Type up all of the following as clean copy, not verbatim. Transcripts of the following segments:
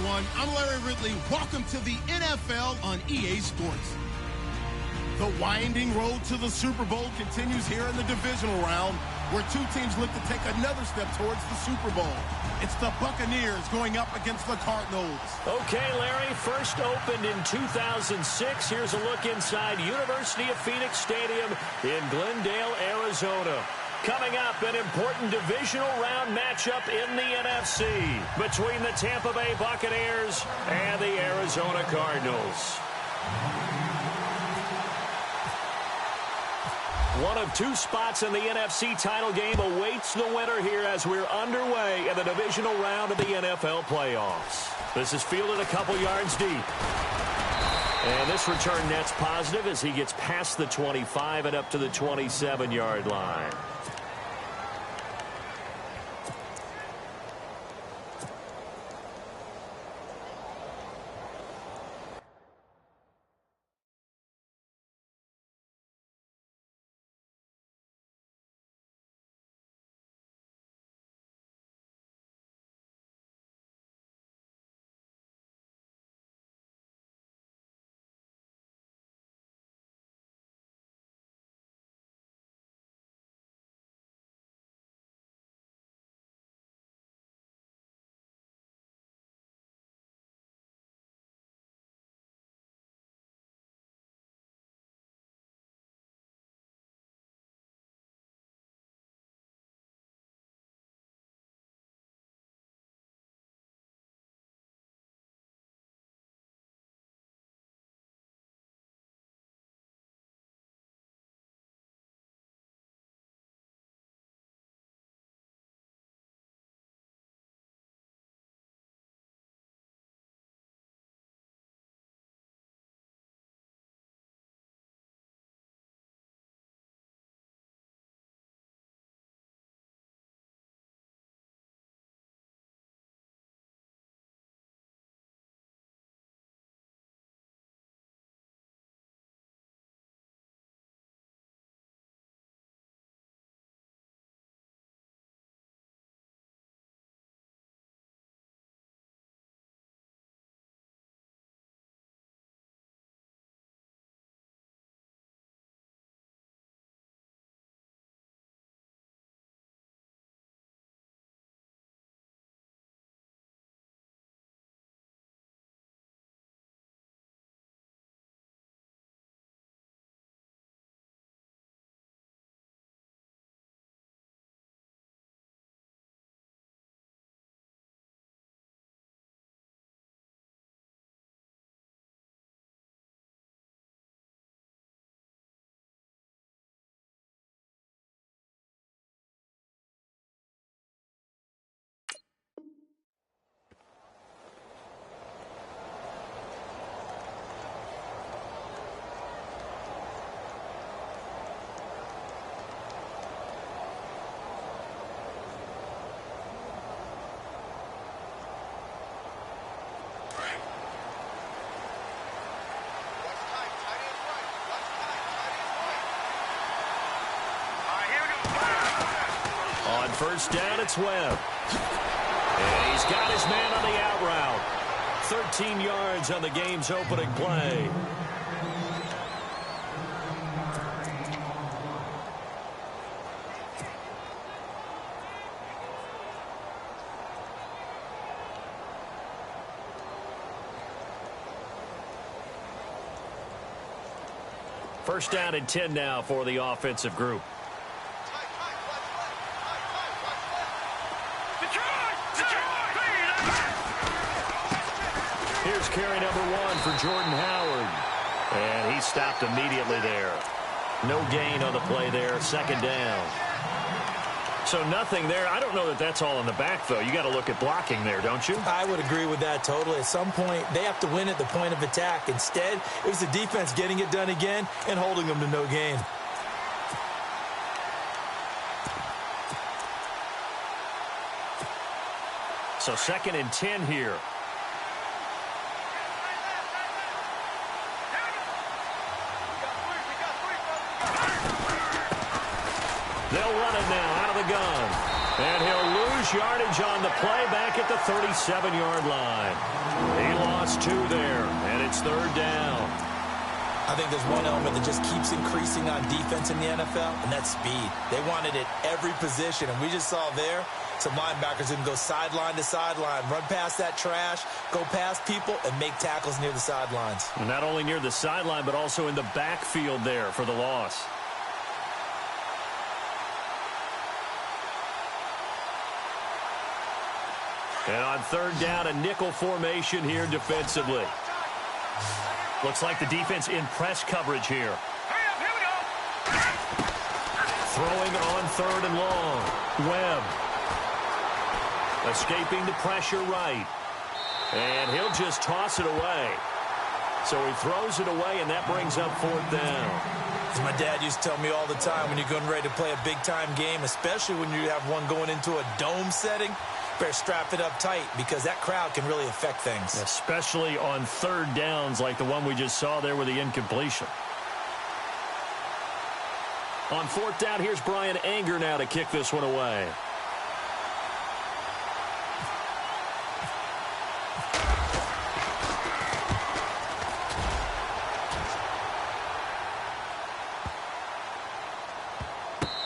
everyone. I'm Larry Ridley. Welcome to the NFL on EA Sports. The winding road to the Super Bowl continues here in the divisional round, where two teams look to take another step towards the Super Bowl. It's the Buccaneers going up against the Cardinals. Okay, Larry, first opened in 2006. Here's a look inside University of Phoenix Stadium in Glendale, Arizona. Coming up, an important divisional round matchup in the NFC between the Tampa Bay Buccaneers and the Arizona Cardinals. One of two spots in the NFC title game awaits the winner here as we're underway in the divisional round of the NFL playoffs. This is fielded a couple yards deep. And this return net's positive as he gets past the 25 and up to the 27-yard line. On first down, it's Webb. And he's got his man on the out route. 13 yards on the game's opening play. First down and 10 now for the offensive group. Here's carry number 1 for Jordan Howard. And he stopped immediately there. No gain on the play there. Second down. So nothing there. I don't know that that's all in the back, though. You got to look at blocking there, don't you? I would agree with that totally. At some point, they have to win at the point of attack. Instead, it was the defense getting it done again and holding them to no gain. So second and 10 here. They'll run it now out of the gun. And he'll lose lose yardage on the play back at the 37-yard line. He lost 2 there, and it's 3rd down. I think there's one element that just keeps increasing on defense in the NFL, and that's speed. They want it at every position, and we just saw there some linebackers who can go sideline to sideline, run past that trash, go past people, and make tackles near the sidelines. And not only near the sideline, but also in the backfield there for the loss. And on 3rd down, a nickel formation here defensively. Looks like the defense in press coverage here. Here we go. Throwing on 3rd and long. Webb. Escaping the pressure right. And he'll just toss it away. So he throws it away, and that brings up 4th down. As my dad used to tell me all the time, when you're getting ready to play a big-time game, especially when you have one going into a dome setting, better strap it up tight because that crowd can really affect things. Especially on 3rd downs like the one we just saw there with the incompletion. On 4th down, here's Brian Anger now to kick this one away.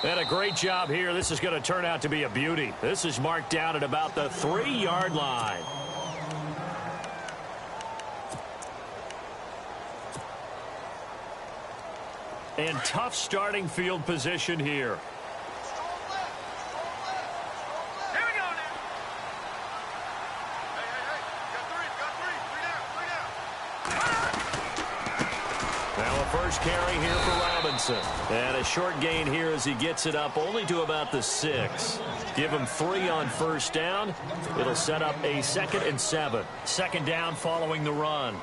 And a great job here. This is going to turn out to be a beauty. This is marked down at about the 3-yard line. And tough starting field position here. Here we go now. Hey. Got 3 down. Now a first carry here for Robinson. And a short gain here as he gets it up only to about the 6. Give him 3 on 1st down. It'll set up a 2nd and 7. 2nd down following the run.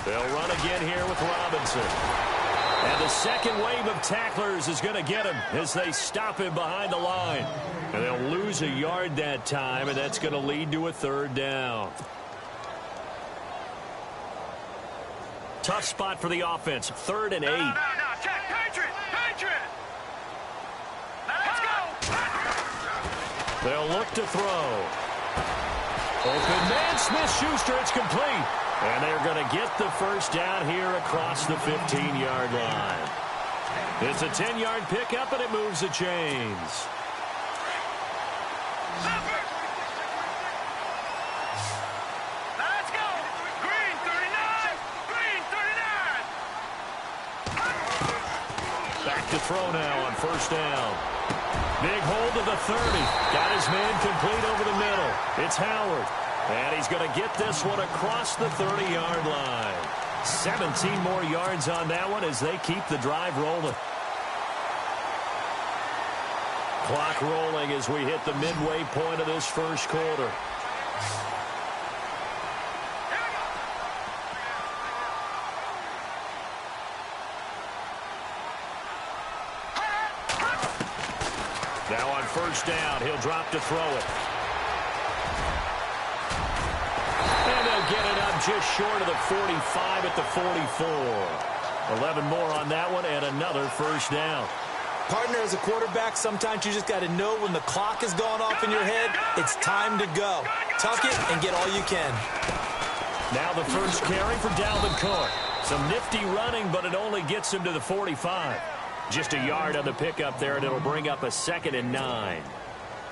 They'll run again here with Robinson. And the second wave of tacklers is going to get him as they stop him behind the line. And they'll lose a yard that time, and that's going to lead to a 3rd down. Tough spot for the offense. 3rd and 8. No. Check. Patriot. Let's go. They'll look to throw. Open man, Smith-Schuster, it's complete. And they're going to get the 1st down here across the 15-yard line. It's a 10-yard pickup, and it moves the chains. Let's go. Green 39. Back to throw now on 1st down. Big hold of the 30. Got his man complete over the middle. It's Howard. And he's going to get this one across the 30-yard line. 17 more yards on that one as they keep the drive rolling. Clock rolling as we hit the midway point of this 1st quarter. Now on 1st down, he'll drop to throw it. And they'll get it up just short of the 45 at the 44. 11 more on that one and another 1st down. Partner, as a quarterback, sometimes you just got to know when the clock has gone off in your head, it's time to go. Tuck it and get all you can. Now the first carry for Dalvin Cook. Some nifty running, but it only gets him to the 45. Just a yard on the pickup there, and it'll bring up a 2nd and 9.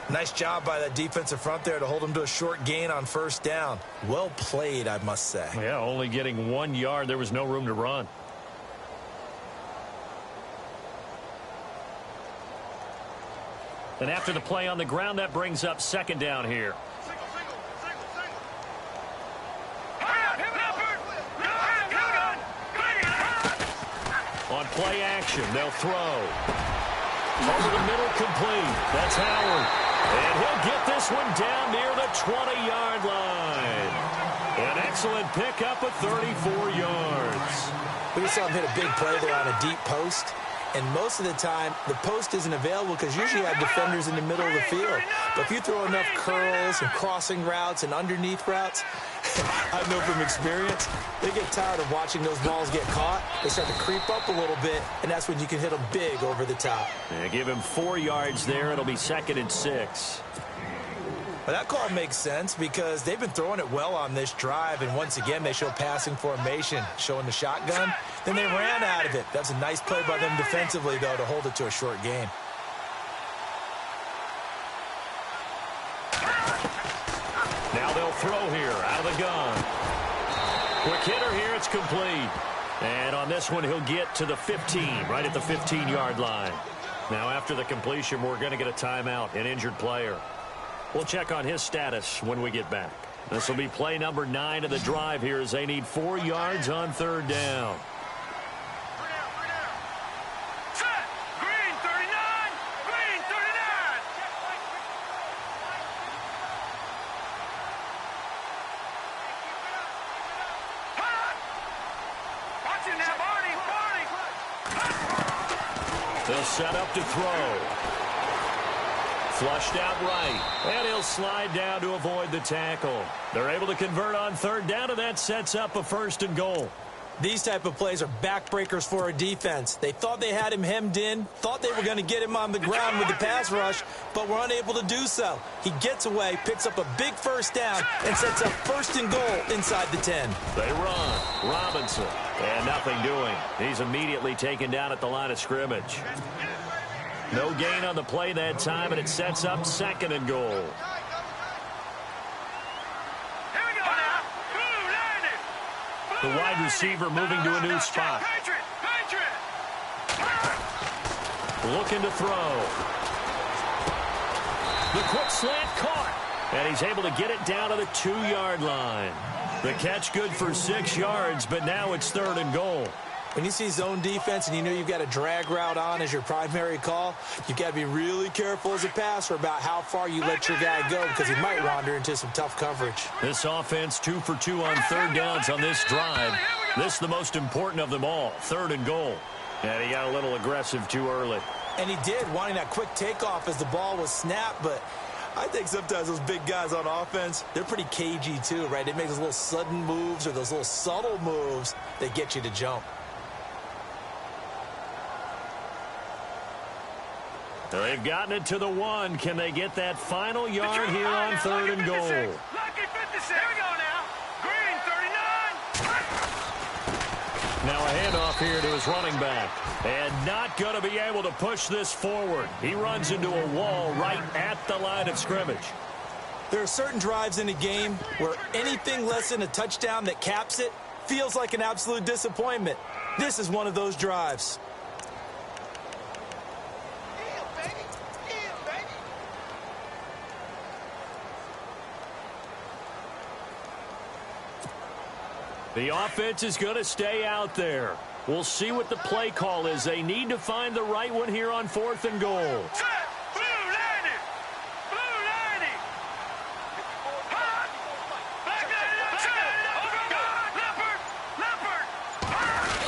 Nice job by that defensive front there to hold him to a short gain on 1st down. Well played, I must say. Yeah, only getting 1 yard. There was no room to run. And after the play on the ground, that brings up 2nd down here. On play action, they'll throw. Over the middle, complete. That's Howard. And he'll get this one down near the 20-yard line. An excellent pickup of 34 yards. We just saw him hit a big play there on a deep post. And most of the time, the post isn't available because usually you have defenders in the middle of the field. But if you throw enough curls and crossing routes and underneath routes, I know from experience, they get tired of watching those balls get caught. They start to creep up a little bit, and that's when you can hit them big over the top. Yeah, give him 4 yards there. It'll be 2nd and 6. But that call makes sense because they've been throwing it well on this drive, and once again, they show passing formation, showing the shotgun. Then they ran out of it. That's a nice play by them defensively, though, to hold it to a short gain. Now they'll throw here out of the gun. Quick hitter here. It's complete. And on this one, he'll get to the 15, right at the 15-yard line. Now, after the completion, we're going to get a timeout, an injured player. We'll check on his status when we get back. This will be play number 9 of the drive here as they need 4 yards on 3rd down. Set. Green 39. Green 39. Hot. Watching now, Barney. They'll set up to throw. Flushed out right, and he'll slide down to avoid the tackle. They're able to convert on 3rd down, and that sets up a 1st and goal. These type of plays are backbreakers for a defense. They thought they had him hemmed in, thought they were going to get him on the ground with the pass rush, but were unable to do so. He gets away, picks up a big 1st down, and sets up 1st and goal inside the 10. They run. Robinson, and nothing doing. He's immediately taken down at the line of scrimmage. No gain on the play that time, and it sets up 2nd and goal. Here we go now. Blue landed. The wide receiver moving to a new spot. Patriot. Patriot. Looking to throw. The quick slant caught, and he's able to get it down to the 2-yard line. The catch good for 6 yards, but now it's 3rd and goal. When you see zone defense and you know you've got a drag route on as your primary call, you've got to be really careful as a passer about how far you let your guy go because he might wander into some tough coverage. This offense 2 for 2 on 3rd downs on this drive. This is the most important of them all, 3rd and goal. And he got a little aggressive too early. And he did, wanting that quick takeoff as the ball was snapped, but I think sometimes those big guys on offense, they're pretty cagey too, right? They make those little sudden moves or those little subtle moves that get you to jump. They've gotten it to the 1. Can they get that final yard here on 3rd and goal? Lucky 56. Here we go now. Green 39. Now a handoff here to his running back. And not going to be able to push this forward. He runs into a wall right at the line of scrimmage. There are certain drives in a game where anything less than a touchdown that caps it feels like an absolute disappointment. This is one of those drives. The offense is going to stay out there. We'll see what the play call is. They need to find the right one here on 4th and goal. Set. Blue landed. Blue landed. Hot. Back landed. Set. Over God. Leopard. Leopard.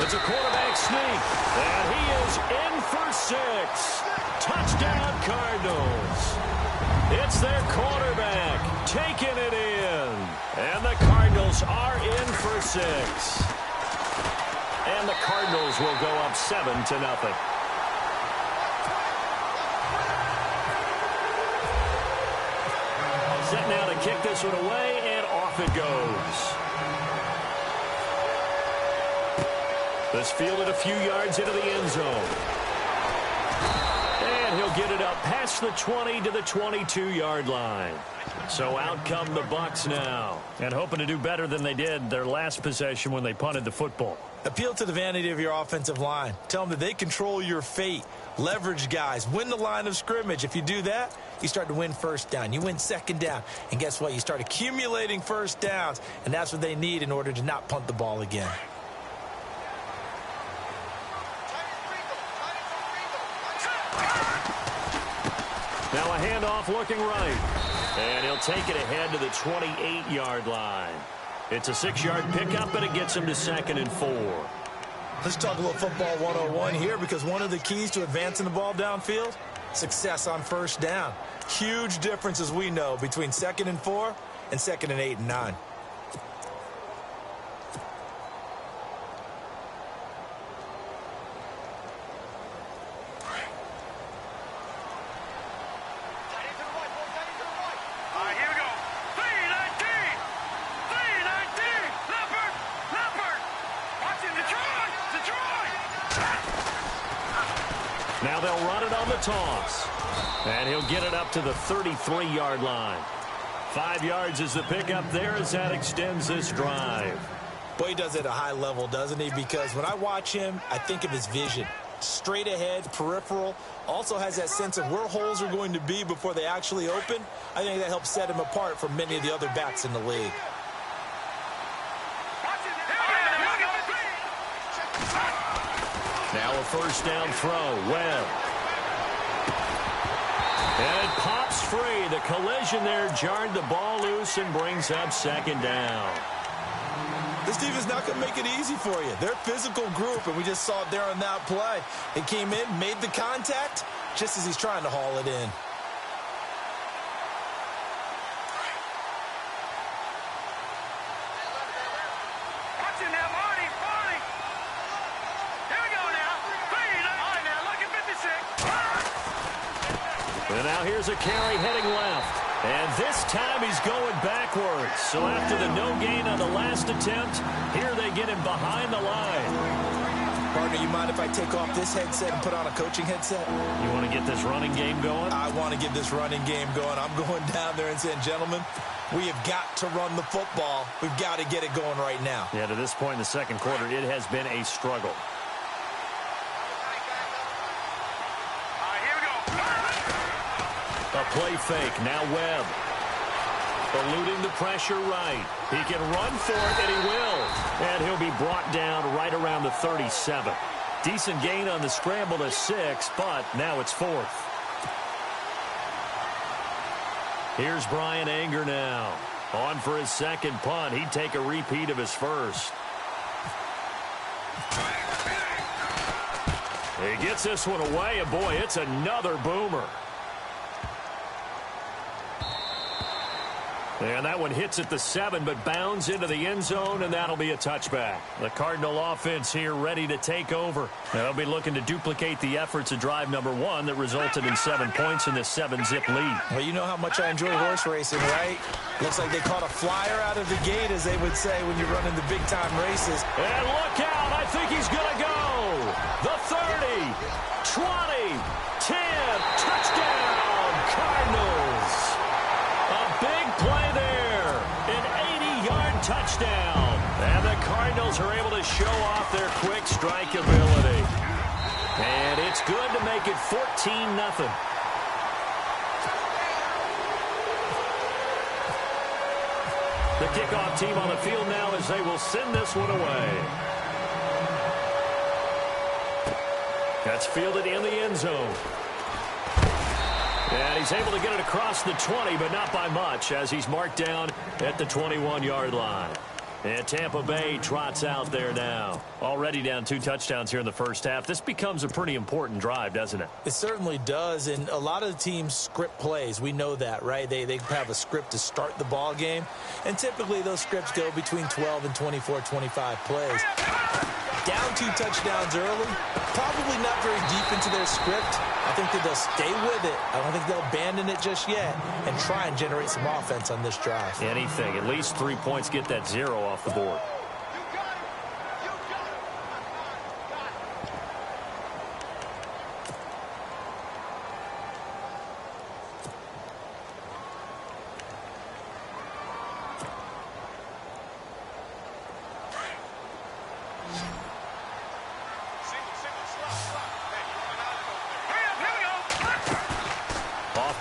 It's a quarterback sneak. And he is in for 6. Touchdown Cardinals. It's their quarterback taking it in. And the Cardinals are in for 6. And the Cardinals will go up 7-0. Set now to kick this one away, and off it goes. This fielded a few yards into the end zone. And he'll get it up past the 20 to the 22-yard line. So out come the Bucs now, and hoping to do better than they did their last possession when they punted the football. Appeal to the vanity of your offensive line. Tell them that they control your fate. Leverage guys. Win the line of scrimmage. If you do that, you start to win 1st down. You win 2nd down. And guess what? You start accumulating 1st downs, and that's what they need in order to not punt the ball again. Now a handoff looking right. And he'll take it ahead to the 28-yard line. It's a 6-yard pickup, and it gets him to 2nd and 4. Let's talk a little football 101 here, because one of the keys to advancing the ball downfield, success on 1st down. Huge difference, as we know, between 2nd and 4 and 2nd and 8 and 9. the toss. And he'll get it up to the 33-yard line. 5 yards is the pickup there as that extends this drive. Boy, he does it at a high level, doesn't he? Because when I watch him, I think of his vision. Straight ahead, peripheral. Also has that sense of where holes are going to be before they actually open. I think that helps set him apart from many of the other backs in the league. Now a first down throw. Webb. And it pops free. The collision there jarred the ball loose and brings up second down. This defense not going to make it easy for you. They're a physical group, and we just saw it there on that play. It came in, made the contact, just as he's trying to haul it in. Watch it now, Marty. Here we go now. All right, now, look at 56. And now here's a carry heading left. And this time he's going backwards. So after the no gain on the last attempt, here they get him behind the line. Partner, you mind if I take off this headset and put on a coaching headset? You want to get this running game going? I want to get this running game going. I'm going down there and saying, gentlemen, we have got to run the football. We've got to get it going right now. Yeah, to this point in the second quarter, it has been a struggle. A play fake. Now Webb. Eluding the pressure right. He can run for it, and he will. And he'll be brought down right around the 37. Decent gain on the scramble to 6, but now it's 4th. Here's Brian Anger now. On for his second punt. He'd take a repeat of his first. He gets this one away, and boy, it's another boomer. And that one hits at the 7, but bounds into the end zone, and that'll be a touchback. The Cardinal offense here ready to take over. They'll be looking to duplicate the efforts of drive number 1 that resulted in 7 points in this 7-zip lead. Well, you know how much I enjoy horse racing, right? Looks like they caught a flyer out of the gate, as they would say when you're running the big-time races. And look out. I think he's going to go. The 30, 20, 10, touchdown, Cardinals. A big play there, an 80-yard touchdown. And the Cardinals are able to show off their quick strike ability. And it's good to make it 14-0. The kickoff team on the field now as they will send this one away. That's fielded in the end zone. And he's able to get it across the 20, but not by much, as he's marked down at the 21-yard line. And Tampa Bay trots out there now. Already down 2 touchdowns here in the first half. This becomes a pretty important drive, doesn't it? It certainly does, and a lot of the teams script plays. We know that, right? They have a script to start the ball game, and typically those scripts go between 12 and 24, 25 plays. Down 2 touchdowns early, probably not very deep into their script. I think that they'll stay with it. I don't think they'll abandon it just yet and try and generate some offense on this drive. Anything. At least 3 points, get that 0 off the board.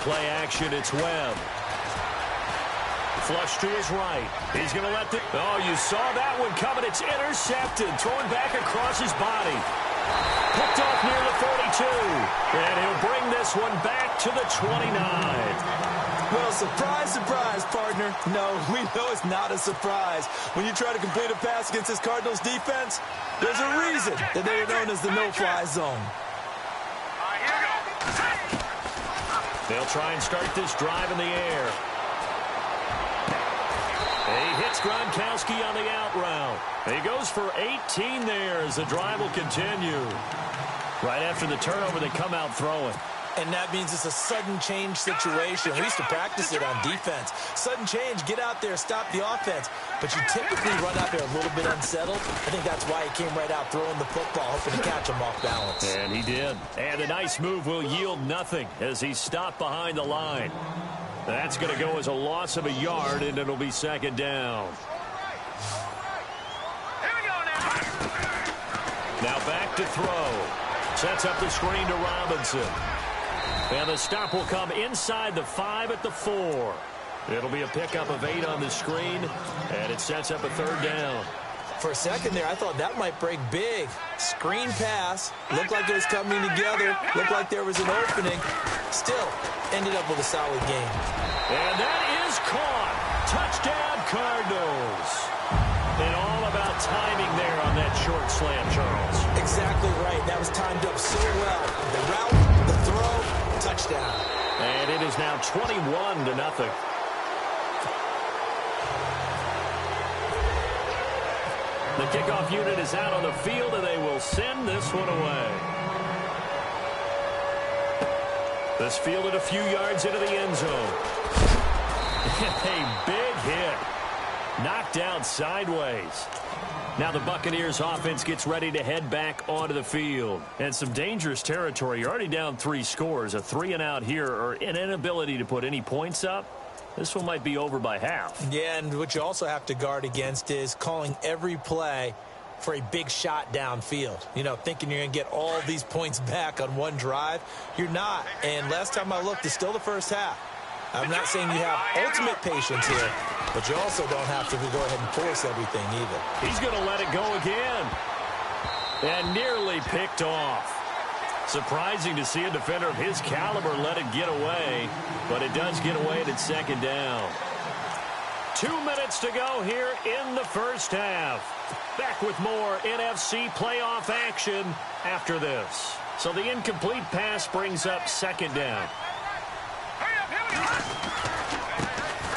Play action, it's Webb. Flush to his right. He's going to let the... Oh, you saw that one coming. It's intercepted. Thrown back across his body. Picked off near the 42. And he'll bring this one back to the 29. Well, surprise, surprise, partner. No, we know it's not a surprise. When you try to complete a pass against this Cardinals defense, there's a reason that they are known as the no-fly zone. They'll try and start this drive in the air. He hits Gronkowski on the out route. He goes for 18 there as the drive will continue. Right after the turnover, they come out throwing. And that means it's a sudden change situation. We used to practice it on defense. Sudden change, get out there, stop the offense. But you typically run out there a little bit unsettled. I think that's why he came right out throwing the football, hoping to catch him off balance. And he did. And a nice move will yield nothing as he stopped behind the line. That's going to go as a loss of a yard, and it'll be second down. Now back to throw. Sets up the screen to Robinson. And the stop will come inside the 5 at the 4. It'll be a pickup of 8 on the screen, and it sets up a third down. For a second there, I thought that might break big. Screen pass. Looked like it was coming together. Looked like there was an opening. Still, ended up with a solid game. And that is caught. Touchdown, Cardinals. And all about timing there on that short slant, Charles. Exactly right. That was timed up so well. The route, the throw, touchdown. And it is now 21-0. The kickoff unit is out on the field, and they will send this one away. This fielded a few yards into the end zone. A big hit. Knocked down sideways. Now the Buccaneers offense gets ready to head back onto the field. And some dangerous territory. You're already down 3 scores. A 3-and-out here, or an inability to put any points up. This one might be over by half. Yeah, and what you also have to guard against is calling every play for a big shot downfield. You know, thinking you're going to get all these points back on one drive. You're not. And last time I looked, it's still the first half. I'm not saying you have ultimate patience here, but you also don't have to go ahead and force everything either. He's going to let it go again. And nearly picked off. Surprising to see a defender of his caliber let it get away, but it does get away and it's second down. 2 minutes to go here in the first half. Back with more NFC playoff action after this. So the incomplete pass brings up second down.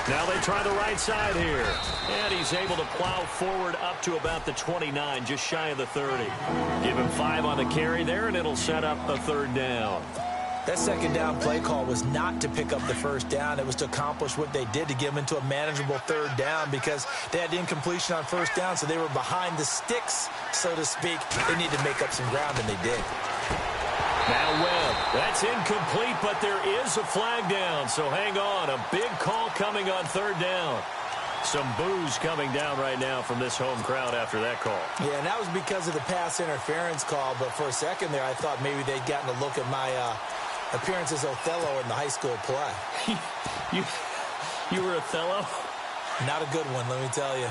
Now they try the right side here. And he's able to plow forward up to about the 29, just shy of the 30. Give him 5 on the carry there, and it'll set up a third down. That second down play call was not to pick up the first down. It was to accomplish what they did, to get them into a manageable third down, because they had incompletion on first down, so they were behind the sticks, so to speak. They needed to make up some ground, and they did. Now Webb, that's incomplete, but there is a flag down, so hang on. A big call coming on third down. Some boos coming down right now from this home crowd after that call. Yeah, and that was because of the pass interference call, but for a second there, I thought maybe they'd gotten a look at my appearance as Othello in the high school play. You were Othello? Not a good one, let me tell you.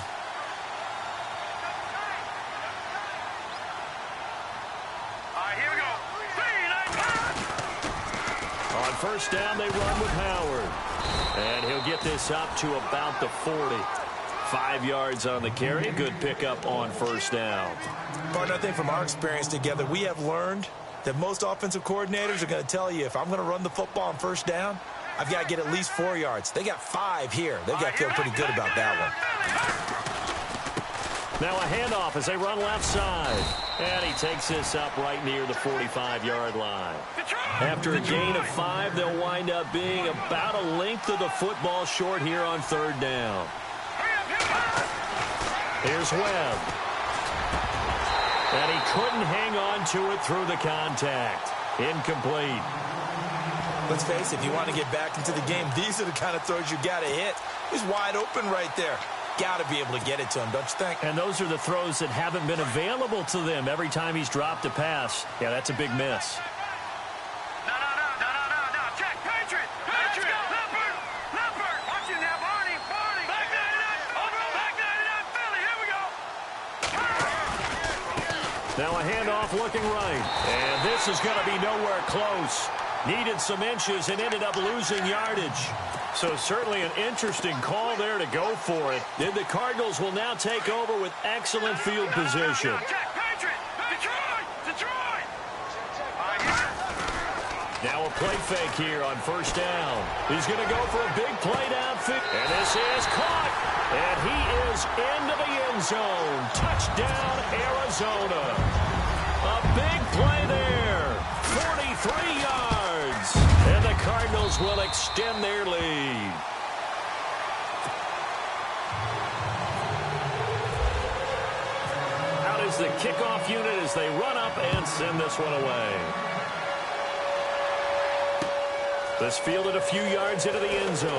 On first down, they run with Howard. And he'll get this up to about the 40. 5 yards on the carry. Good pickup on first down. Partner, I think from our experience together, we have learned that most offensive coordinators are going to tell you, if I'm going to run the football on first down, I've got to get at least 4 yards. They got 5 here. They've got to feel pretty good about that one. Now a handoff as they run left side. And he takes this up right near the 45-yard line. After a gain of 5, they'll wind up being about a length of the football short here on third down. Here's Webb. And he couldn't hang on to it through the contact. Incomplete. Let's face it, if you want to get back into the game, these are the kind of throws you got to hit. He's wide open right there. Got to be able to get it to him, don't you think? And those are the throws that haven't been available to them every time he's dropped a pass. Yeah, that's a big miss. No. Check. Patriot. Leopard. Watch it now, Barney. Back 99. Over. Back 99. Philly. Here we go. Now a handoff looking right. And this is going to be nowhere close. Needed some inches and ended up losing yardage. So certainly an interesting call there to go for it. And the Cardinals will now take over with excellent field position. Detroit. Now a play fake here on first down. He's going to go for a big play downfield. And this is caught. And he is into the end zone. Touchdown, Arizona. A big play there. 43 yards. Cardinals will extend their lead. Out is the kickoff unit as they run up and send this one away. This fielded a few yards into the end zone.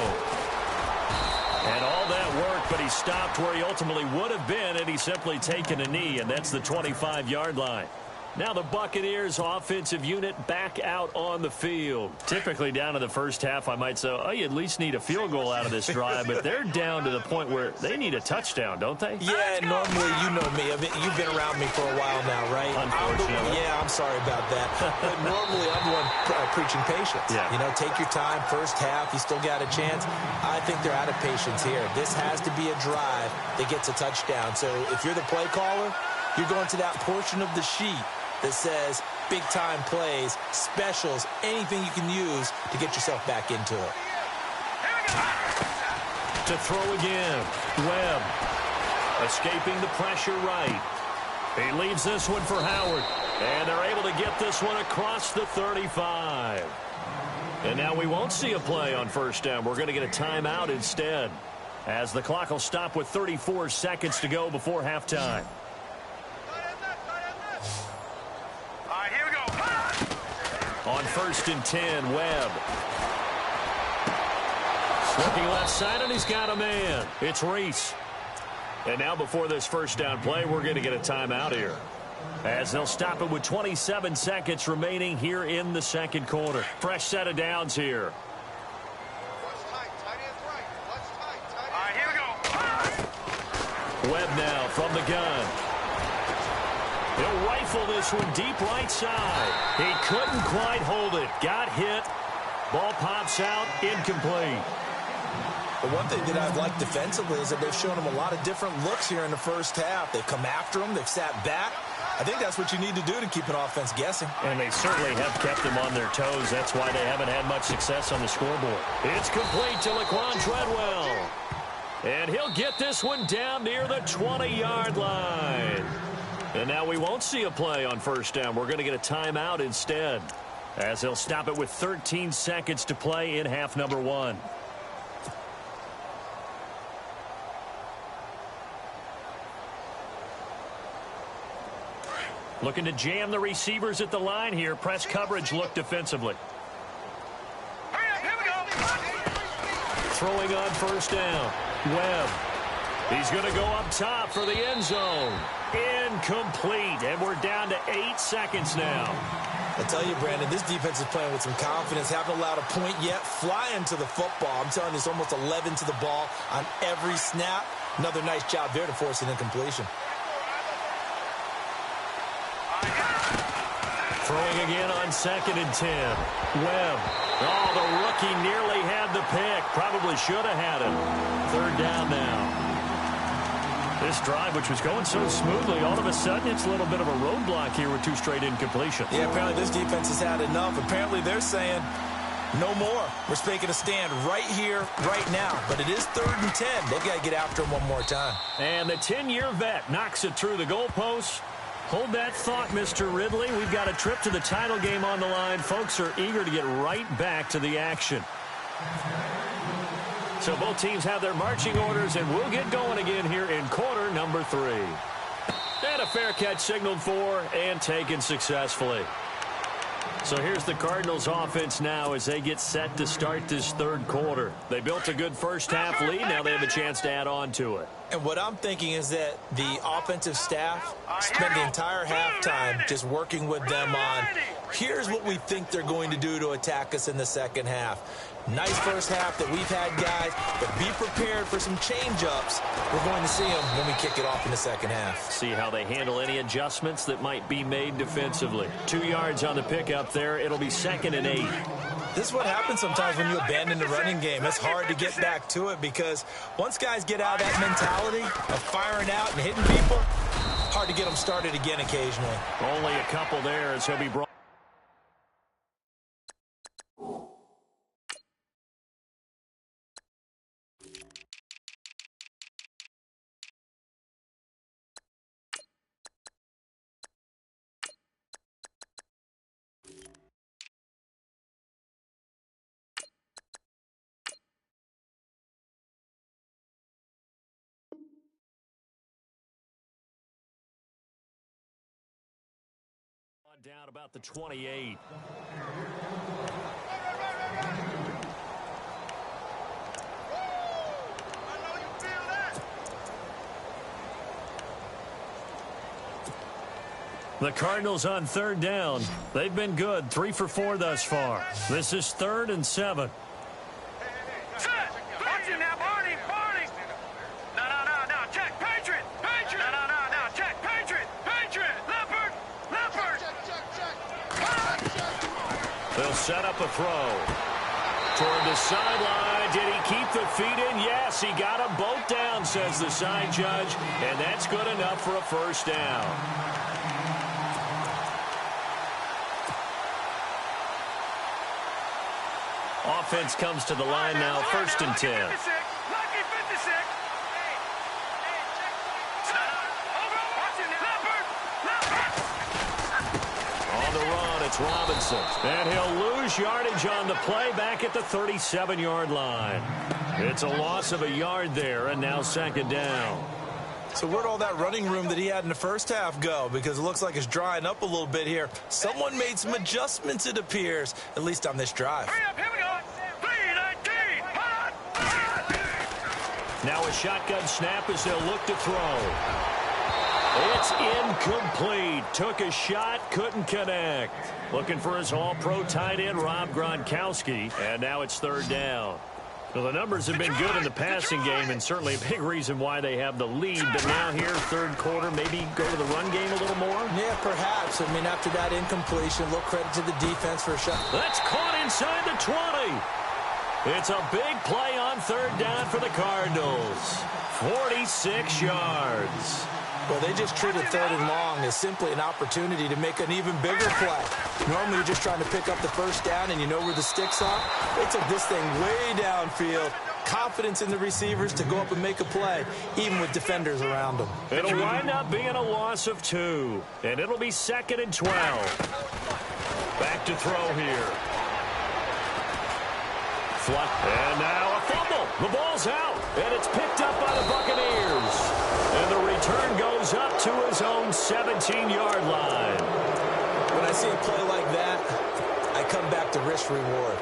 And all that work, but he stopped where he ultimately would have been had he simply taken a knee, and that's the 25-yard line. Now the Buccaneers offensive unit back out on the field. Typically down in the first half, I might say, oh, you at least need a field goal out of this drive, but they're down to the point where they need a touchdown, don't they? Yeah, normally, you know me. You've been around me for a while now, right? Unfortunately. I'm sorry about that. But normally, I'm the one preaching patience. Yeah. You know, take your time. First half, you still got a chance. I think they're out of patience here. This has to be a drive that gets a touchdown. So if you're the play caller, you're going to that portion of the sheet that says big-time plays, specials, anything you can use to get yourself back into it. To throw again, Webb. Escaping the pressure right. He leaves this one for Howard. And they're able to get this one across the 35. And now we won't see a play on first down. We're going to get a timeout instead, as the clock will stop with 34 seconds to go before halftime. On 1st and 10, Webb. Looking left side, and he's got a man. It's Reese. And now before this first down play, we're going to get a timeout here, as they'll stop it with 27 seconds remaining here in the second quarter. Fresh set of downs here. Webb now from the gun. He'll rifle this one deep right side. He couldn't quite hold it. Got hit. Ball pops out. Incomplete. The one thing that I've liked defensively is that they've shown him a lot of different looks here in the first half. They've come after him. They've sat back. I think that's what you need to do to keep an offense guessing. And they certainly have kept them on their toes. That's why they haven't had much success on the scoreboard. It's complete to Laquan Treadwell. And he'll get this one down near the 20-yard line. And now we won't see a play on first down. We're going to get a timeout instead, as they'll stop it with 13 seconds to play in half number one. Looking to jam the receivers at the line here. Press coverage look defensively. Throwing on first down. Webb. He's going to go up top for the end zone. Incomplete. And we're down to 8 seconds now. I tell you, Brandon, this defense is playing with some confidence. Haven't allowed a point yet. Flying to the football. I'm telling you, it's almost 11 to the ball on every snap. Another nice job there to force an incompletion. Throwing again on 2nd and 10. Webb. Oh, the rookie nearly had the pick. Probably should have had it. 3rd down now. This drive, which was going so smoothly, all of a sudden it's a little bit of a roadblock here with 2 straight incompletions. Yeah, apparently this defense has had enough. Apparently they're saying no more. We're making a stand right here, right now. But it is 3rd and 10. They've got to get after him one more time. And the 10-year vet knocks it through the goalposts. Hold that thought, Mr. Ridley. We've got a trip to the title game on the line. Folks are eager to get right back to the action. So both teams have their marching orders, and we'll get going again here in quarter number 3. And a fair catch signaled for and taken successfully. So here's the Cardinals offense now as they get set to start this 3rd quarter. They built a good first half lead. Now they have a chance to add on to it. And what I'm thinking is that the offensive staff spent the entire halftime just working with them on, here's what we think they're going to do to attack us in the second half. Nice first half that we've had, guys, but be prepared for some change-ups. We're going to see them when we kick it off in the second half. See how they handle any adjustments that might be made defensively. 2 yards on the pickup there. It'll be 2nd and 8. This is what happens sometimes when you abandon the running game. It's hard to get back to it because once guys get out of that mentality of firing out and hitting people, hard to get them started again occasionally. Only a couple there as he'll be brought. Down about the 28. The Cardinals on third down. They've been good, 3 for 4 thus far. This is 3rd and 7. Watch it now, Barney. No. Check. Patriot. No. Check. Patriot. Leopard. They'll set up a throw. Toward the sideline. Did he keep the feet in? Yes, he got them both down, says the side judge. And that's good enough for a first down. Offense comes to the line now, 1st and 10. Lucky 56. On the run, it's Robinson. And he'll lose yardage on the play back at the 37-yard line. It's a loss of a yard there, and now 2nd down. So where'd all that running room that he had in the first half go? Because it looks like it's drying up a little bit here. Someone made some adjustments, it appears, at least on this drive. Hurry up, here we go. 3-19. Now a shotgun snap as they'll look to throw. It's incomplete. Took a shot, couldn't connect. Looking for his all-pro tight end, Rob Gronkowski. And now it's 3rd down. Well, the numbers have been good in the passing game, and certainly a big reason why they have the lead. But now here, 3rd quarter, maybe go to the run game a little more? Yeah, perhaps. I mean, after that incompletion, a little credit to the defense for a shot. That's caught inside the 20. It's a big play on 3rd down for the Cardinals. 46 yards. Well, they just treated 3rd and long as simply an opportunity to make an even bigger play. Normally, you're just trying to pick up the first down, and you know where the sticks are. They took this thing way downfield. Confidence in the receivers to go up and make a play, even with defenders around them. It'll wind up being a loss of 2, and it'll be 2nd and 12. Back to throw here. And now a fumble. The ball's out, and it's picked up by the Buccaneers. And the return goes up to his own 17-yard line. When I see a play like that, I come back to risk-reward.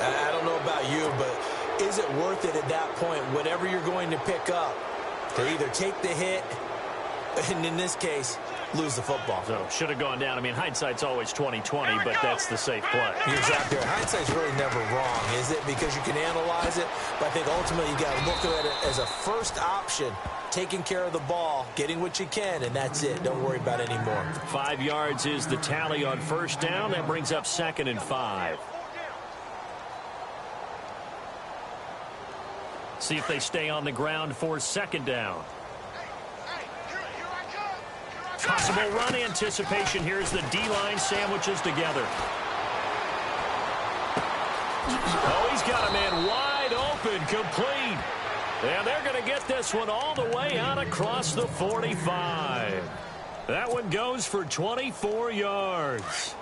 I don't know about you, but is it worth it at that point, whatever you're going to pick up, to either take the hit, and in this case, lose the football? So, should have gone down. I mean, hindsight's always 20/20, but that's the safe play. You're exactly right. Hindsight's really never wrong, is it? Because you can analyze it, but I think ultimately you got to look at it as a first option, taking care of the ball, getting what you can, and that's it. Don't worry about it anymore. 5 yards is the tally on 1st down. That brings up 2nd and 5. See if they stay on the ground for 2nd down. Possible run anticipation. Here's the D-line sandwiches together. Oh, he's got a man wide open, complete. And they're going to get this one all the way out across the 45. That one goes for 24 yards.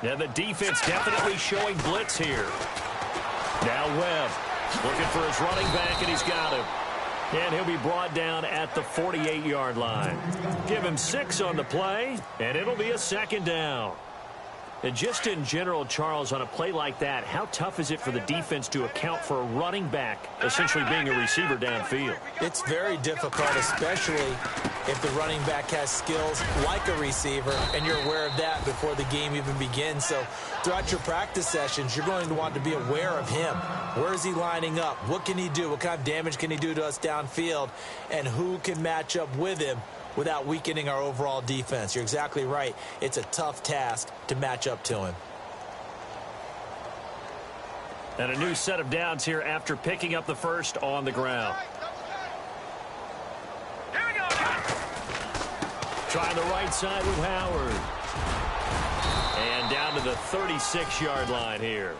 And the defense definitely showing blitz here. Now Webb looking for his running back, and he's got him. And he'll be brought down at the 48-yard line. Give him 6 on the play, and it'll be a 2nd down. And just in general, Charles, on a play like that, how tough is it for the defense to account for a running back essentially being a receiver downfield? It's very difficult, especially if the running back has skills like a receiver, and you're aware of that before the game even begins. So throughout your practice sessions, you're going to want to be aware of him. Where is he lining up? What can he do? What kind of damage can he do to us downfield? And who can match up with him without weakening our overall defense? You're exactly right. It's a tough task to match up to him. And a new set of downs here after picking up the first on the ground. Here we go. Trying the right side with Howard. And down to the 36-yard line here.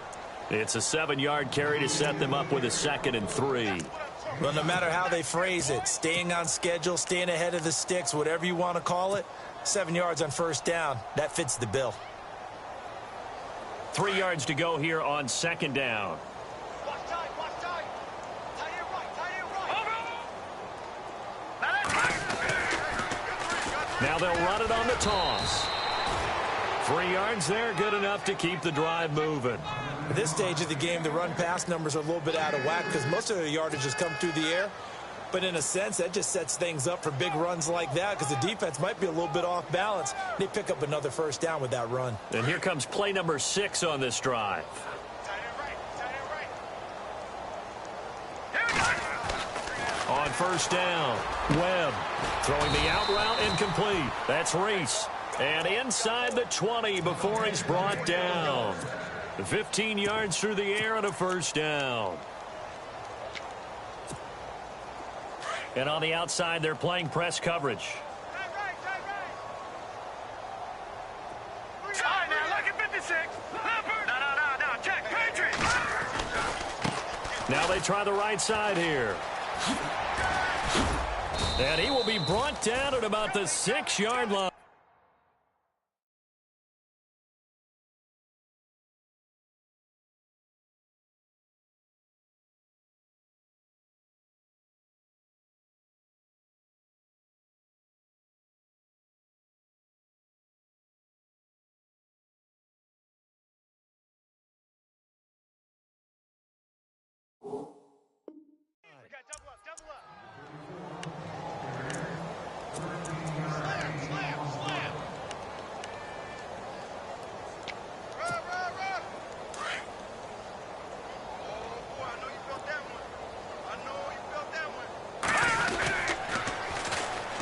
It's a 7-yard carry to set them up with a 2nd and 3. Well, no matter how they phrase it, staying on schedule, staying ahead of the sticks, whatever you want to call it, 7 yards on 1st down, that fits the bill. 3 yards to go here on 2nd down. Now they'll run it on the toss. 3 yards there, good enough to keep the drive moving. At this stage of the game, the run-pass numbers are a little bit out of whack because most of their yardage has come through the air. But in a sense, that just sets things up for big runs like that because the defense might be a little bit off balance. They pick up another first down with that run. And here comes play number 6 on this drive. On first down, Webb throwing the out route incomplete. That's Reese. And inside the 20 before he's brought down. 15 yards through the air and a first down. And on the outside, they're playing press coverage. Now they try the right side here. And he will be brought down at about the 6-yard line.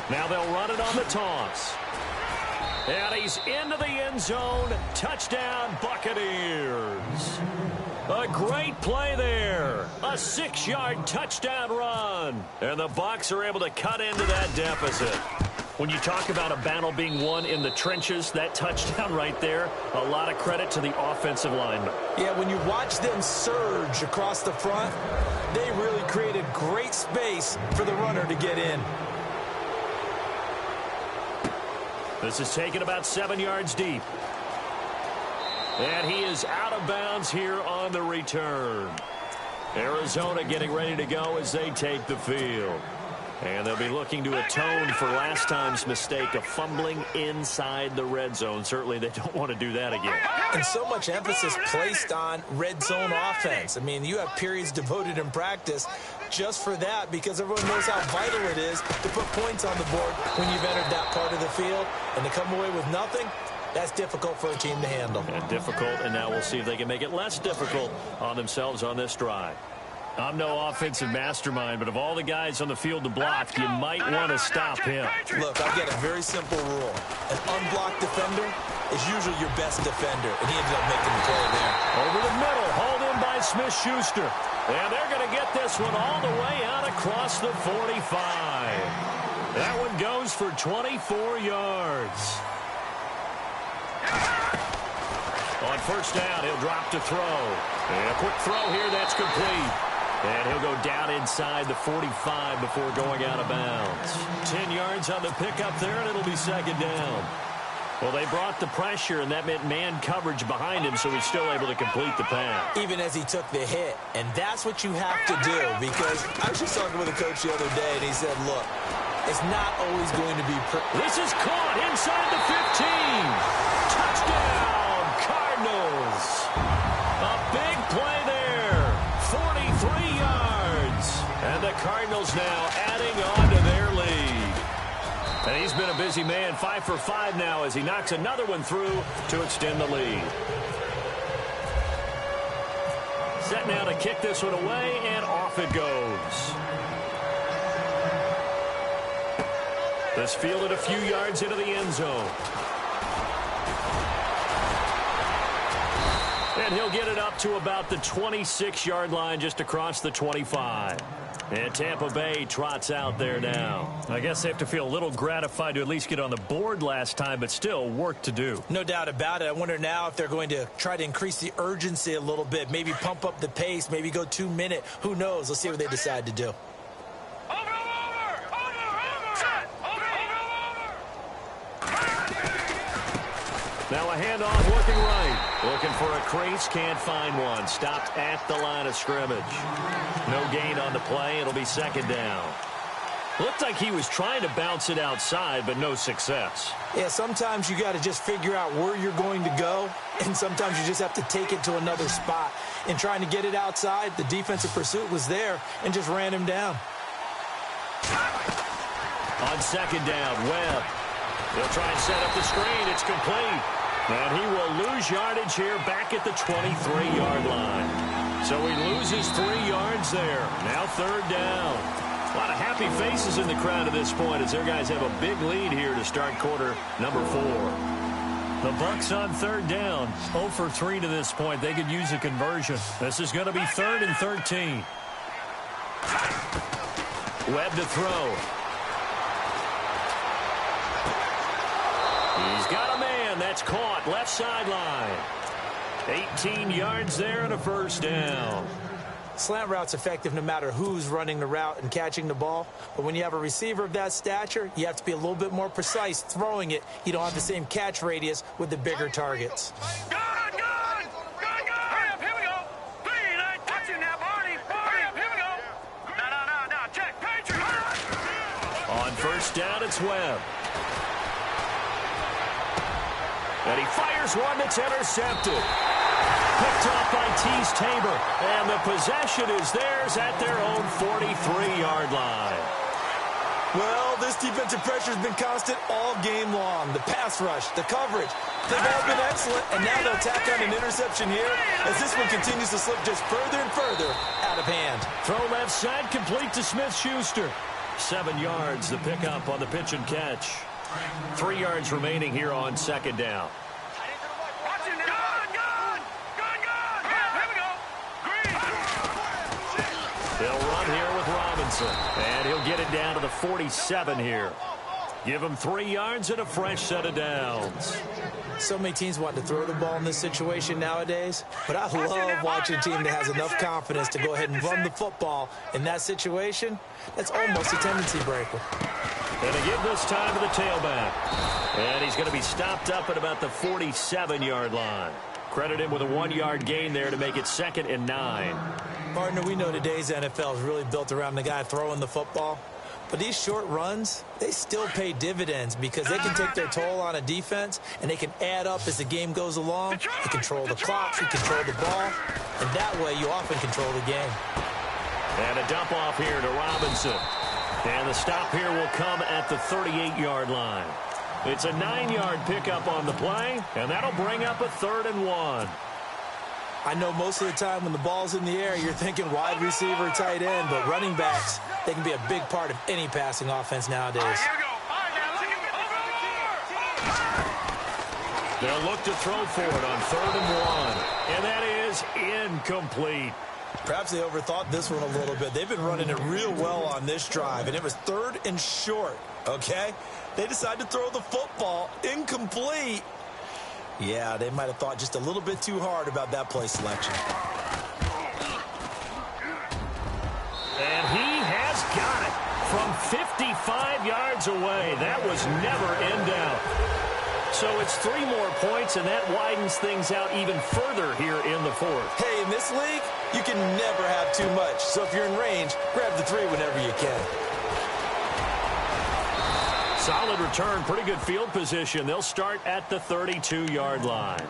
Now they'll run it on the toss. And he's into the end zone. Touchdown, Buccaneers. A great play there. A 6-yard touchdown run. And the Bucs are able to cut into that deficit. When you talk about a battle being won in the trenches, that touchdown right there, a lot of credit to the offensive linemen. Yeah, when you watch them surge across the front, they really created great space for the runner to get in. This is taken about 7 yards deep. And he is out of bounds here on the return. Arizona getting ready to go as they take the field. And they'll be looking to atone for last time's mistake of fumbling inside the red zone. Certainly they don't want to do that again. And so much emphasis placed on red zone offense. I mean, you have periods devoted in practice just for that because everyone knows how vital it is to put points on the board when you've entered that part of the field. And to come away with nothing, that's difficult for a team to handle. And difficult, and now we'll see if they can make it less difficult on themselves on this drive. I'm no offensive mastermind, but of all the guys on the field to block, you might want to stop him. Look, I've got a very simple rule. An unblocked defender is usually your best defender, and he ended up making the play there. Over the middle, hauled in by Smith-Schuster. And they're going to get this one all the way out across the 45. That one goes for 24 yards. On first down, he'll drop to throw. And a quick throw here, that's complete. And he'll go down inside the 45 before going out of bounds. 10 yards on the pickup there, and it'll be second down. Well, they brought the pressure, and that meant man coverage behind him, so he's still able to complete the pass. Even as he took the hit. And that's what you have to do, because I was just talking with a coach the other day, and he said, look, it's not always going to be... This is caught inside the 15. Touchdown, Cardinals. A big play there. 43 yards. And the Cardinals now adding on to their lead. And he's been a busy man, 5 for 5 now as he knocks another one through to extend the lead. Set now to kick this one away, and off it goes. This fielded a few yards into the end zone. And he'll get it up to about the 26-yard line just across the 25. And Tampa Bay trots out there now. I guess they have to feel a little gratified to at least get on the board last time, but still work to do. No doubt about it. I wonder now if they're going to try to increase the urgency a little bit, maybe pump up the pace, maybe go 2-minute. Who knows? Let's see what they decide to do. Now a handoff looking right. Looking for a crease, can't find one. Stopped at the line of scrimmage. No gain on the play. It'll be second down. Looked like he was trying to bounce it outside, but no success. Yeah, sometimes you got to just figure out where you're going to go, and sometimes you just have to take it to another spot. In trying to get it outside, the defensive pursuit was there and just ran him down. On second down, Webb. He'll try and set up the screen. It's complete. And he will lose yardage here back at the 23-yard line. So he loses 3 yards there. Now third down. A lot of happy faces in the crowd at this point as their guys have a big lead here to start quarter number 4. The Bucs on third down. 0 for 3 to this point. They could use a conversion. This is going to be 3rd and 13. Webb to throw. He's got a man. That's caught. Left sideline. 18 yards there and a first down. Slant route's effective no matter who's running the route and catching the ball. But when you have a receiver of that stature, you have to be a little bit more precise throwing it. You don't have the same catch radius with the bigger targets. Good! Hurry up, here we go! 3, 9, watch you now, Barney! Hurry up, here we go! No, check, Patriot! On first down, it's Webb. And he fires one that's intercepted. Picked off by Tease Tabor. And the possession is theirs at their own 43-yard line. Well, this defensive pressure has been constant all game long. The pass rush, the coverage, they've all been excellent. And now they'll tack on an interception here as this one continues to slip just further and further out of hand. Throw left side, complete to Smith-Schuster. 7 yards, the pickup on the pitch and catch. 3 yards remaining here on second down. They'll run here with Robinson, and he'll get it down to the 47 here. Give him 3 yards and a fresh set of downs. So many teams want to throw the ball in this situation nowadays, but I love watching a team that has enough confidence to go ahead and run the football in that situation. That's almost a tendency breaker. And to give this time to the tailback. And he's going to be stopped up at about the 47-yard line. Credit him with a 1-yard gain there to make it 2nd and 9. Partner, we know today's NFL is really built around the guy throwing the football. But these short runs, they still pay dividends because they can take their toll on a defense and they can add up as the game goes along. You control the clock, you control the ball, and that way you often control the game. And a dump off here to Robinson. And the stop here will come at the 38-yard line. It's a 9-yard pickup on the play, and that'll bring up a 3rd and 1. I know most of the time when the ball's in the air, you're thinking wide receiver, tight end, but running backs, they can be a big part of any passing offense nowadays. They'll look to throw for it on 3rd and 1, and that is incomplete. Perhaps they overthought this one a little bit. They've been running it real well on this drive, and it was 3rd and short, okay? They decided to throw the football incomplete. Yeah, they might have thought just a little bit too hard about that play selection. And he has got it from 55 yards away. That was never in doubt. So it's 3 more points, and that widens things out even further here in the 4th. Hey, in this league, you can never have too much. So if you're in range, grab the 3 whenever you can. Solid return, pretty good field position. They'll start at the 32-yard line.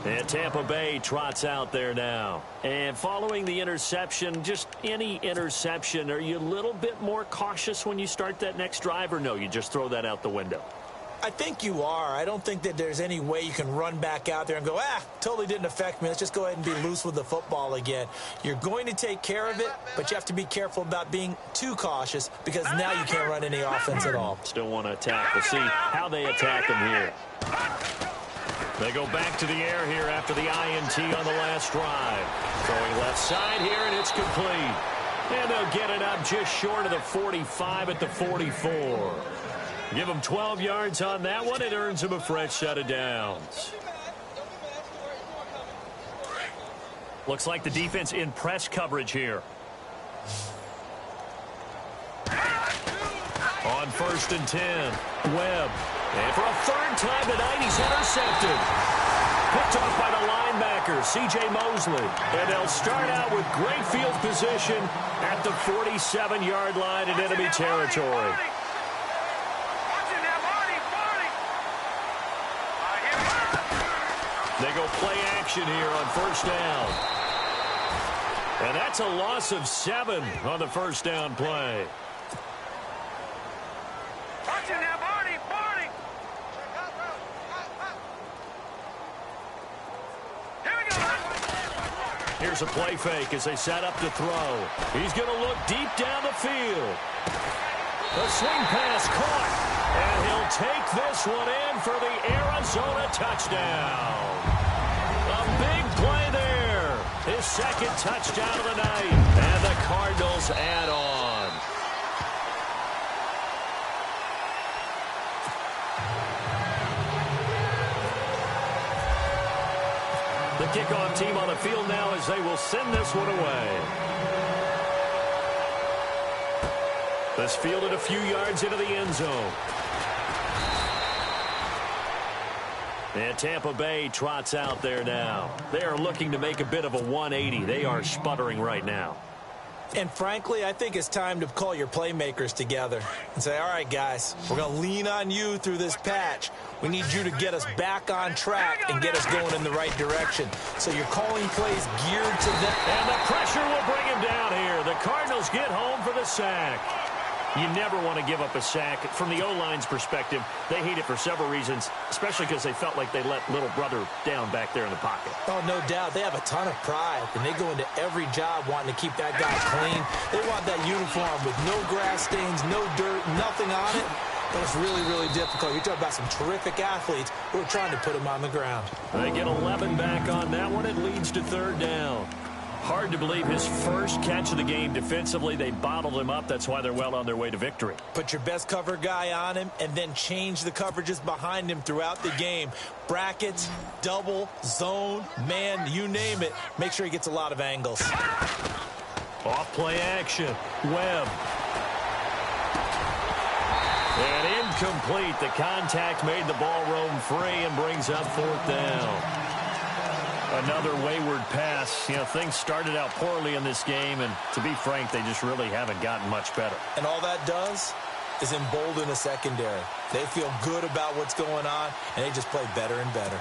And Tampa Bay trots out there now. And following the interception, just any interception, are you a little bit more cautious when you start that next drive, or no, you just throw that out the window? I think you are. I don't think that there's any way you can run back out there and go, totally didn't affect me. Let's just go ahead and be loose with the football again. You're going to take care of it, but you have to be careful about being too cautious because now you can't run any offense at all. Still want to attack. We'll see how they attack them here. They go back to the air here after the INT on the last drive. Throwing left side here, and it's complete. And they'll get it up just short of the 45 at the 44. Give them 12 yards on that one. It earns them a fresh set of downs. Looks like the defense in press coverage here. On 1st and 10, Webb. And for a 3rd time tonight, he's intercepted. Picked off by the linebacker. playmaker, C.J. Mosley. And they'll start out with great field position at the 47-yard line in enemy territory. They go play action here on first down. And that's a loss of 7 on the first down play. Here's a play fake as they set up to throw. He's going to look deep down the field. The swing pass caught. And he'll take this one in for the Arizona touchdown. A big play there. His second touchdown of the night. And the Cardinals add on. The kickoff team on the field now as they will send this one away. This fielded a few yards into the end zone. And Tampa Bay trots out there now. They are looking to make a bit of a 180. They are sputtering right now. And frankly, I think it's time to call your playmakers together and say, all right, guys, we're going to lean on you through this patch. We need you to get us back on track and get us going in the right direction. So you're calling plays geared to them. And the pressure will bring him down here. The Cardinals get home for the sack. You never want to give up a sack. From the O-line's perspective, they hate it for several reasons, especially because they felt like they let little brother down back there in the pocket. Oh, no doubt. They have a ton of pride, and they go into every job wanting to keep that guy clean. They want that uniform with no grass stains, no dirt, nothing on it. But it's really, really difficult. You're talking about some terrific athletes who are trying to put him on the ground. They get 11 back on that one. It leads to third down. Hard to believe his first catch of the game defensively. They bottled him up. That's why they're well on their way to victory. Put your best cover guy on him and then change the coverages behind him throughout the game. Brackets, double, zone, man, you name it. Make sure he gets a lot of angles. Off play action. Webb. And incomplete. The contact made the ball roam free and brings up fourth down. Another wayward pass. You know, things started out poorly in this game, and to be frank, they just really haven't gotten much better. And all that does is embolden the secondary. They feel good about what's going on, and they just play better and better.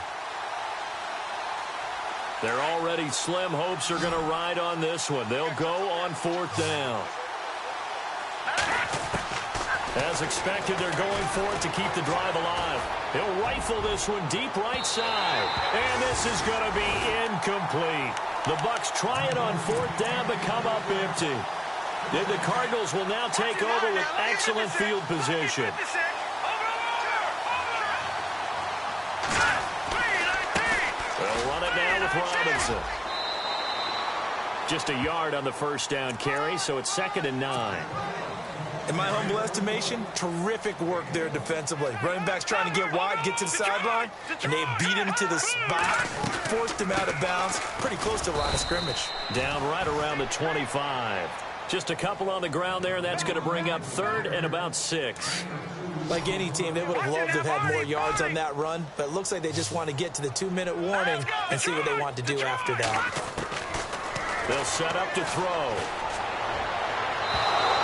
Their already slim hopes are going to ride on this one. They'll go on fourth down. As expected, they're going for it to keep the drive alive. He'll rifle this one deep right side. And this is going to be incomplete. The Bucs try it on fourth down but come up empty. Then the Cardinals will now take over with excellent field position. They'll run it now with Robinson. Just a yard on the first down carry, so it's 2nd and 9. In my humble estimation, terrific work there defensively. Running backs trying to get wide, get to the sideline, and they beat him to the spot, forced him out of bounds, pretty close to the line of scrimmage. Down right around the 25. Just a couple on the ground there, and that's going to bring up 3rd and about 6. Like any team, they would have loved to have had more yards on that run, but it looks like they just want to get to the 2-minute warning and see what they want to do after that. They'll set up to throw.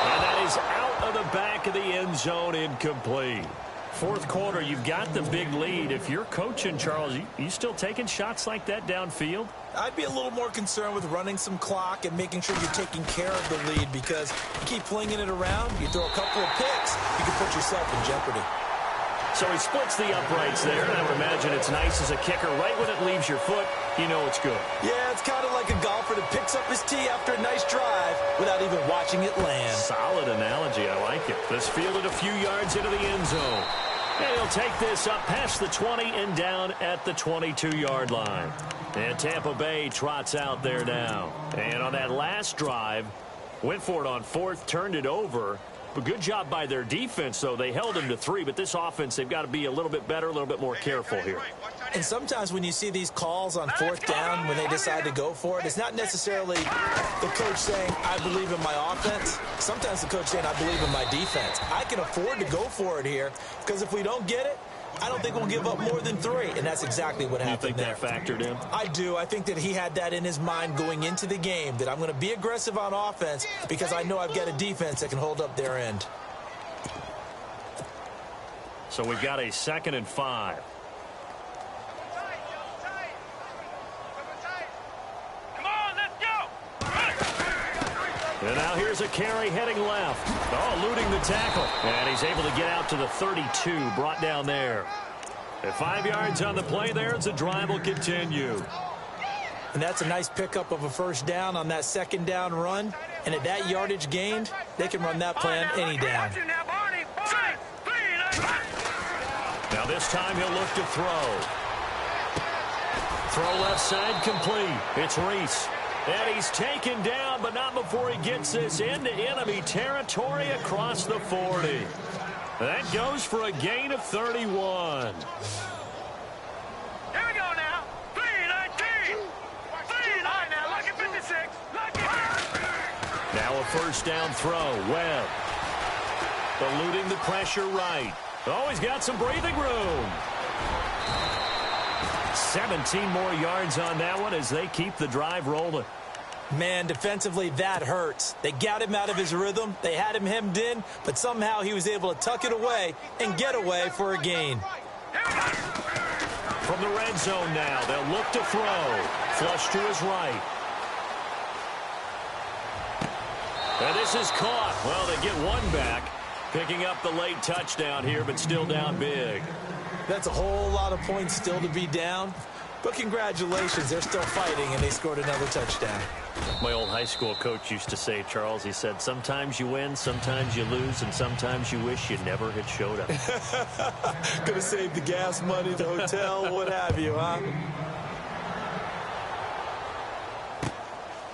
And that is out of the back of the end zone, incomplete. Fourth quarter, you've got the big lead. If you're coaching, Charles, you still taking shots like that downfield? I'd be a little more concerned with running some clock and making sure you're taking care of the lead, because you keep flinging it around, you throw a couple of picks, you can put yourself in jeopardy. So he splits the uprights there, and I would imagine it's nice as a kicker. Right when it leaves your foot, you know it's good. Yeah, it's kind of like a golfer that picks up his tee after a nice drive without even watching it land. Solid analogy. I like it. This fielded a few yards into the end zone. And he'll take this up past the 20 and down at the 22-yard line. And Tampa Bay trots out there now. And on that last drive, went for it on fourth, turned it over. But good job by their defense, though. They held him to 3, but this offense, they've got to be a little bit better, a little bit more careful here. And sometimes when you see these calls on fourth down, when they decide to go for it, it's not necessarily the coach saying, I believe in my offense. Sometimes the coach saying, I believe in my defense. I can afford to go for it here, because if we don't get it, I don't think we'll give up more than 3, and that's exactly what happened there. You think that factored in? I do. I think that he had that in his mind going into the game, that I'm going to be aggressive on offense because I know I've got a defense that can hold up their end. So we've got a 2nd and 5. Come on, let's go. And now here's a carry heading left. Oh, eluding the tackle. And he's able to get out to the 32, brought down there. At 5 yards on the play there, as the drive will continue. And that's a nice pickup of a first down on that 2nd down run. And at that yardage gained, they can run that plan any down. Now this time he'll look to throw. Throw left side complete. It's Reese. And he's taken down, but not before he gets this into enemy territory across the 40. That goes for a gain of 31. Here we go now. 3-19. 3-9 now. Lucky 56. Lucky. Now a first down throw. Webb. Eluding the pressure right. Oh, he's got some breathing room. 17 more yards on that one as they keep the drive rolling. Man, defensively, that hurts. They got him out of his rhythm. They had him hemmed in, but somehow he was able to tuck it away and get away for a gain. From the red zone now, they'll look to throw. Flush to his right. And this is caught. Well, they get one back. Picking up the late touchdown here, but still down big. That's a whole lot of points still to be down. But congratulations, they're still fighting, and they scored another touchdown. My old high school coach used to say, Charles, he said, sometimes you win, sometimes you lose, and sometimes you wish you never had showed up. Could have saved the gas money, the hotel, what have you, huh?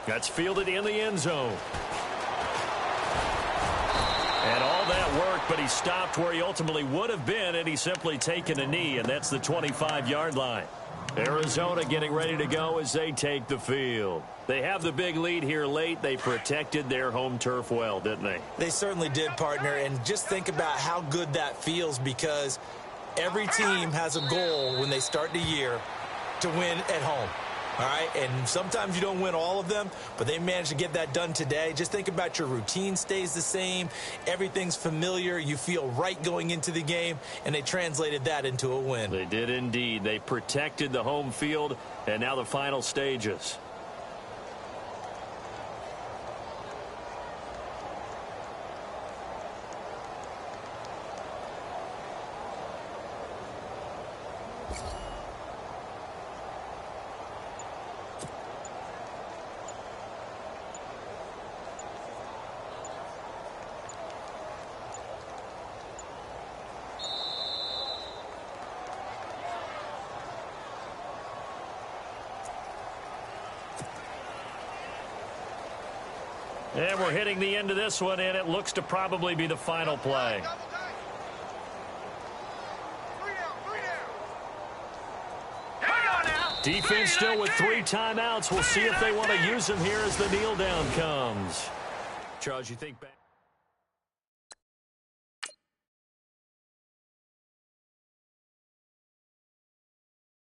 That's fielded in the end zone. And all that work, but he stopped where he ultimately would have been, and he's simply taken a knee, and that's the 25-yard line. Arizona getting ready to go as they take the field. They have the big lead here late. They protected their home turf well, didn't they? They certainly did, partner, and just think about how good that feels because every team has a goal when they start the year to win at home. All right, and sometimes you don't win all of them, but they managed to get that done today. Just think about your routine stays the same. Everything's familiar. You feel right going into the game, and they translated that into a win. They did indeed. They protected the home field, and now the final stages. And we're hitting the end of this one, and it looks to probably be the final play. Defense still with 3 timeouts. We'll see if they want to use them here as the kneel down comes. Charles, you think back?